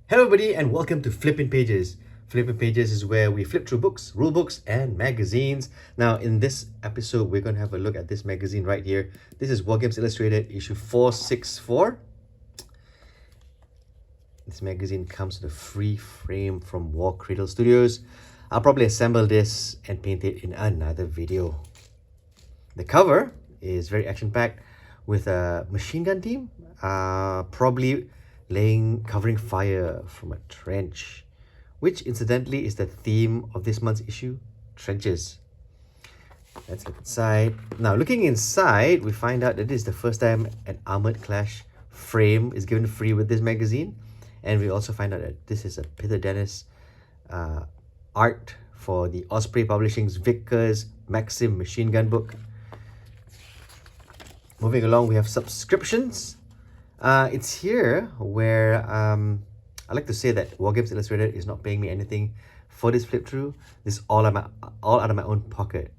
Hello everybody and welcome to Flippin Pages. Flippin Pages is where we flip through books, rule books and magazines. Now in this episode we're going to have a look at this magazine right here. This is Wargames Illustrated issue 464. This magazine comes with a free frame from Warcradle Studios. I'll probably assemble this and paint it in another video. The cover is very action-packed with a machine gun team, probably covering fire from a trench, which incidentally is the theme of this month's issue, trenches. Let's look inside. Now looking inside, we find out that this is the first time an Armored Clash frame is given free with this magazine, and we also find out that this is a Peter Dennis art for the Osprey Publishing's Vickers Maxim machine gun book. Moving along, we have subscriptions. It's here where I like to say that Wargames Illustrated is not paying me anything for this flip through. This is all out of my own pocket.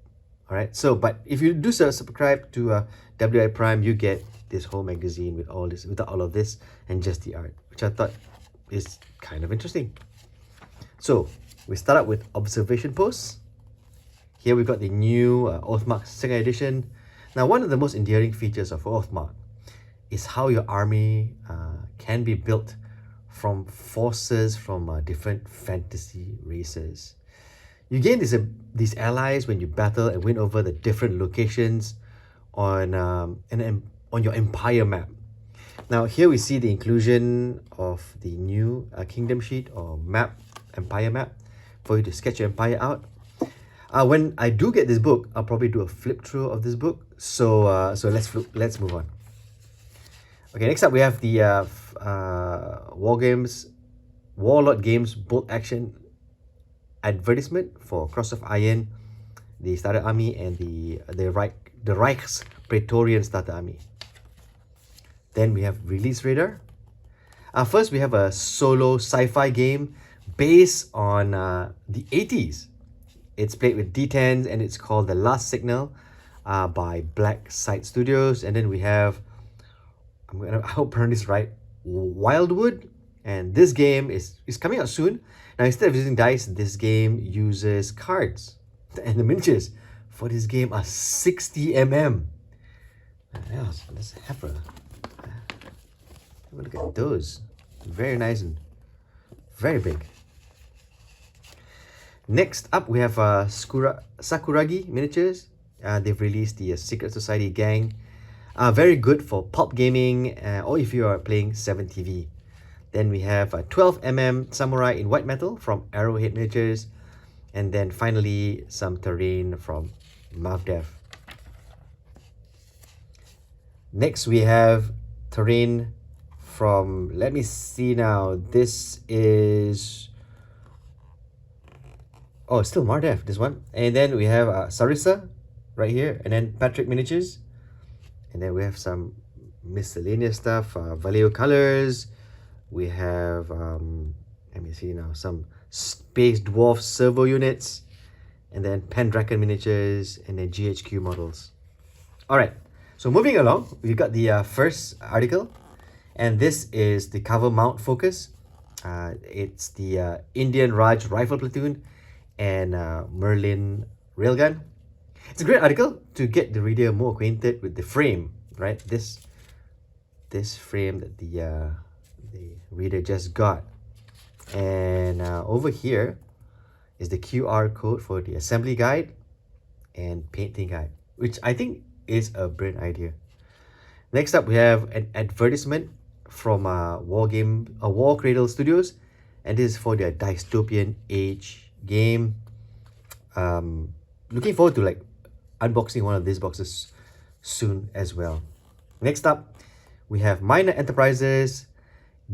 Alright, so but if you do subscribe to WI Prime, you get this whole magazine with all of this and just the art, which I thought is kind of interesting. So we start out with observation posts. Here we've got the new Oathmark 2nd edition. Now, one of the most endearing features of Oathmark is how your army can be built from forces from different fantasy races. You gain these allies when you battle and win over the different locations on your empire map. Now here we see the inclusion of the new kingdom sheet or map, empire map, for you to sketch your empire out. When I do get this book, I'll probably do a flip through of this book. So let's move on. Okay, next up we have the Warlord Games bolt action advertisement for Cross of Iron, the Starter Army, and the Reich's Praetorian Starter Army. Then we have Release Radar. First we have a solo sci-fi game based on the 80s. It's played with D10s and it's called The Last Signal by Black Site Studios. And then we have, I hope I pronounce this right, Wildwood. And this game is coming out soon. Now instead of using dice, this game uses cards. And the miniatures for this game are 60mm. Let's have a look at those. Very nice and very big. Next up, we have Sakuragi miniatures. They've released the Secret Society gang. Very good for pulp gaming or if you are playing 7TV. Then we have 12mm Samurai in white metal from Arrowhead Miniatures. And then finally, some terrain from Mavdev. Next, we have terrain from, let me see now, this is... Oh, still Mardev, this one. And then we have Sarissa right here. And then Patrick Miniatures. And then we have some miscellaneous stuff. Vallejo Colors. We have, let me see now, some Space Dwarf servo units. And then Pendragon Miniatures. And then GHQ models. Alright, so moving along, we got the first article. And this is the cover mount focus. It's the Indian Raj Rifle Platoon and Merlin Railgun. It's a great article to get the reader more acquainted with the frame, right? This frame that the reader just got. And over here is the QR code for the assembly guide and painting guide, which I think is a brilliant idea. Next up, we have an advertisement from Warcradle Studios, and this is for their Dystopian Age game. Looking forward to like unboxing one of these boxes soon as well. Next up, we have Minor Enterprises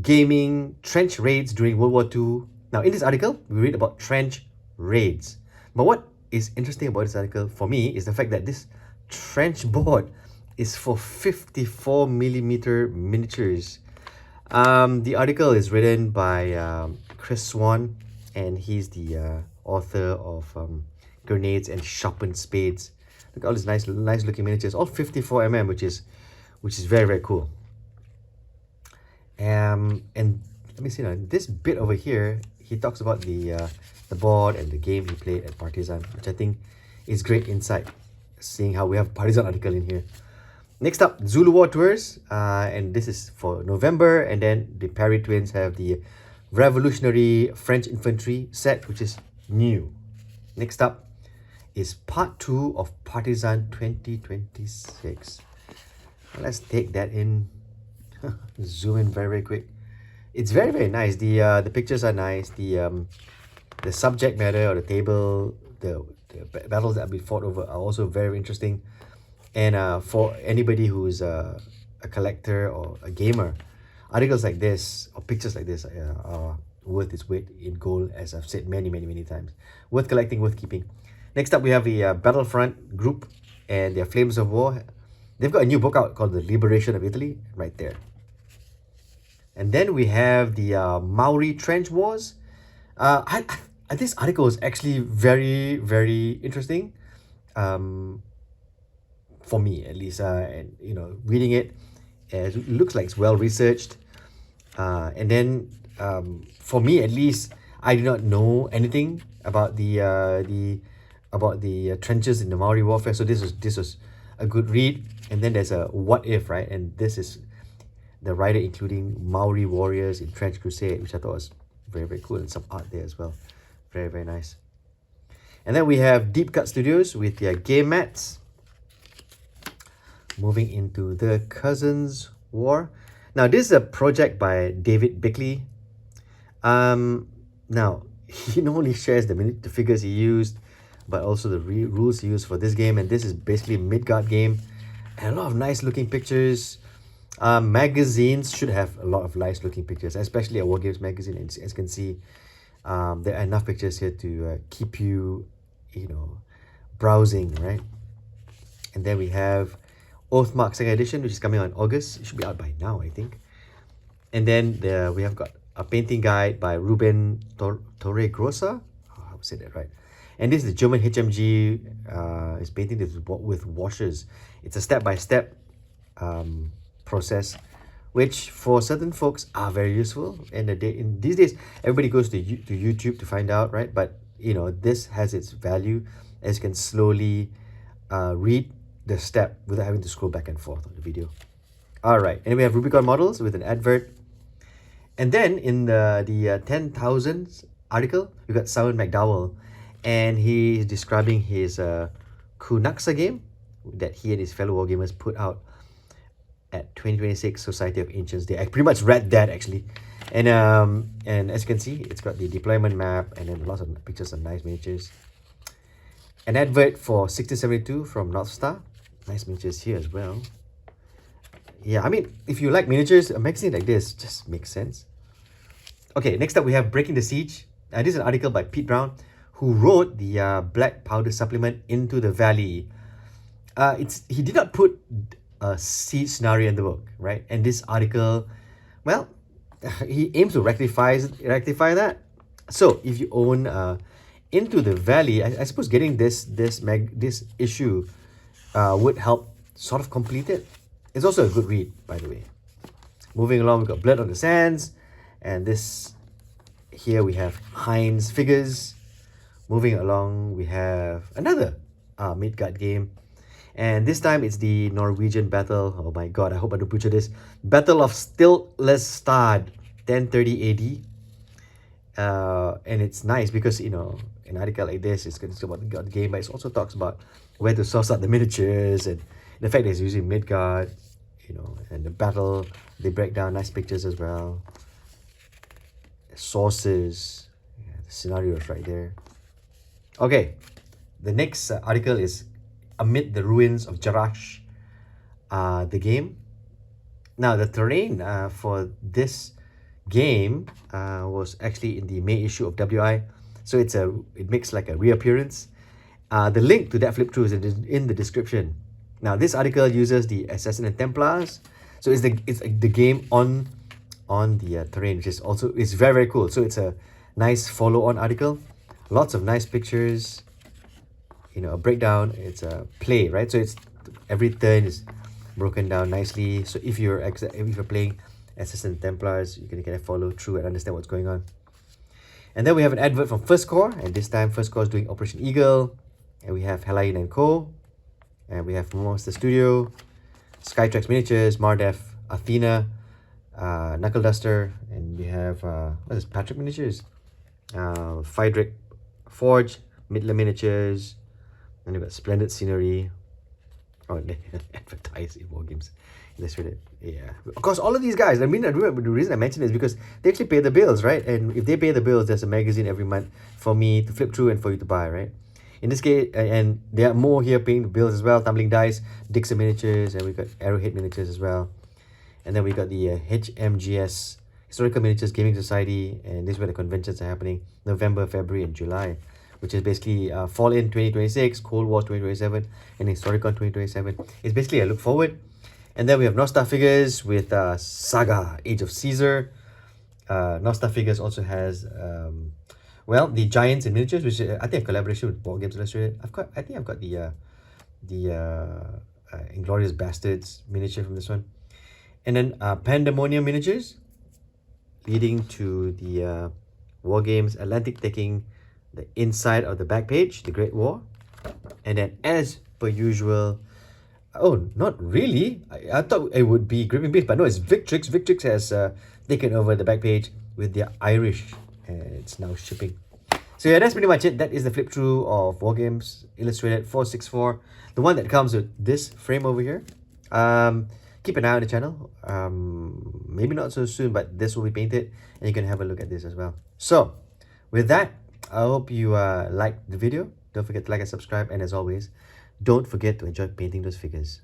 Gaming Trench Raids during World War II. Now in this article, we read about trench raids. But what is interesting about this article for me is the fact that this trench board is for 54mm miniatures. The article is written by Chris Swan, and he's the author of Grenades and Sharpened Spades. Look at all these nice looking miniatures, all 54mm, which is very, very cool. And let me see now. This bit over here, he talks about the board and the game he played at Partizan, which I think is great insight, seeing how we have Partizan article in here. Next up, Zulu War Tours, and this is for November, and then the Parry twins have the Revolutionary French Infantry set, which is new. Next up is part 2 of Partizan 2026. Let's take that in. Zoom in very, very quick. It's very, very nice. The pictures are nice. The subject matter or the table, the battles that have been fought over are also very interesting. And for anybody who's a collector or a gamer, articles like this or pictures like this are worth its weight in gold, as I've said many, many, many times. Worth collecting, worth keeping. Next up, we have the Battlefront group and their Flames of War. They've got a new book out called The Liberation of Italy, right there. And then we have the Maori Trench Wars. This article is actually very, very interesting. For me at least, and reading it, it looks like it's well researched, and then for me at least, I do not know anything about the trenches in the Maori warfare, so this was a good read. And then there's a what if, right? And this is the writer including Maori warriors in Trench Crusade, which I thought was very, very cool, and some art there as well. Very, very nice. And then we have Deep Cut Studios with their game mats. Moving into the Cousins War. Now, this is a project by David Bickley. Now, he not only shares the figures he used, but also the rules he used for this game. And this is basically a Midgard game. And a lot of nice looking pictures. Magazines should have a lot of nice looking pictures, especially a Wargames magazine. As you can see, there are enough pictures here to keep you, browsing, right? And then we have Oathmark 2nd edition, which is coming out in August. It should be out by now, I think. And then we have got a painting guide by Ruben Torregrosa. Oh, I would say that right. And this is the German HMG. Is painting this with washers. It's a step-by-step process, which for certain folks are very useful. And in these days, everybody goes to YouTube to find out, right? But this has its value, as you can slowly read the step without having to scroll back and forth on the video. All right, and we have Rubicon models with an advert. And then in the 10,000 article, we got Simon McDowell, and he's describing his Kunaksa game that he and his fellow wargamers put out at 2026 Society of Ancients Day. I pretty much read that actually. And as you can see, it's got the deployment map and then lots of pictures of nice miniatures. An advert for 1672 from North Star. Nice miniatures here as well. Yeah, I mean, if you like miniatures, a magazine like this just makes sense. Okay, next up we have Breaking the Siege. This is an article by Pete Brown, who wrote the Black Powder Supplement Into the Valley. He did not put a siege scenario in the book, right? And this article, well, he aims to rectify that. So if you own Into the Valley, I suppose getting this issue would help sort of complete it. It's also a good read, by the way. Moving along, we've got Blood on the Sands, and this here we have Heinz figures. Moving along, we have another Midgard game, and this time it's the Norwegian battle. Oh my god, I hope I don't butcher this. Battle of Stiltlestad, 1030 AD. And it's nice because an article like this is about the god game, but it also talks about where to source out the miniatures and the fact that it's using Midgard, and the battle. They break down nice pictures as well. Sources, the scenario is right there. Okay, the next article is Amid the Ruins of Jarash, the game. Now, the terrain for this game was actually in the May issue of WI, so it makes like a reappearance. The link to that flip-through is in the description. Now, this article uses the Assassin and Templars, so it's the game on the terrain, which is very, very cool. So it's a nice follow-on article, lots of nice pictures, a breakdown. It's a play, right? So it's every turn is broken down nicely. So if you're playing Assistant Templars. You can follow through and understand what's going on. And then we have an advert from First Core, and this time First Core is doing Operation Eagle. And we have Helaine and Co. And we have Monster Studio, Skytrax Miniatures, Mardef, Athena, Knuckle Duster, and we have what is this, Patrick Miniatures, Friedrich Forge, Midler Miniatures, and we've got Splendid Scenery. Oh, they advertise in Wargames Illustrated. Yeah, of course, all of these guys. I mean, the reason I mention it is because they actually pay the bills, right? And if they pay the bills, there's a magazine every month for me to flip through and for you to buy, right? In this case, and there are more here paying the bills as well. Tumbling Dice, Dixon Miniatures, and we got Arrowhead Miniatures as well. And then we got the HMGS, Historical Miniatures Gaming Society, and this is where the conventions are happening, November, February, and July, which is basically Fall In 2026, Cold War 2027, and Historicon 2027. It's basically a look forward. And then we have Nostar Figures with Saga, Age of Caesar. Nostar Figures also has, well, the Giants in Miniatures, which I think a collaboration with Wargames Illustrated. I think I've got the Inglorious Bastards miniature from this one. And then Pandemonium Miniatures, leading to the Wargames Atlantic taking the inside of the back page, the Great War. And then as per usual, oh, not really. I thought it would be Gripping Beast, but no, it's Victrix. Victrix has taken over the back page with their Irish, and it's now shipping. So yeah, that's pretty much it. That is the flip through of Wargames Illustrated 464, the one that comes with this frame over here. Keep an eye on the channel. Maybe not so soon, but this will be painted, and you can have a look at this as well. So with that, I hope you liked the video. Don't forget to like and subscribe, and as always, don't forget to enjoy painting those figures.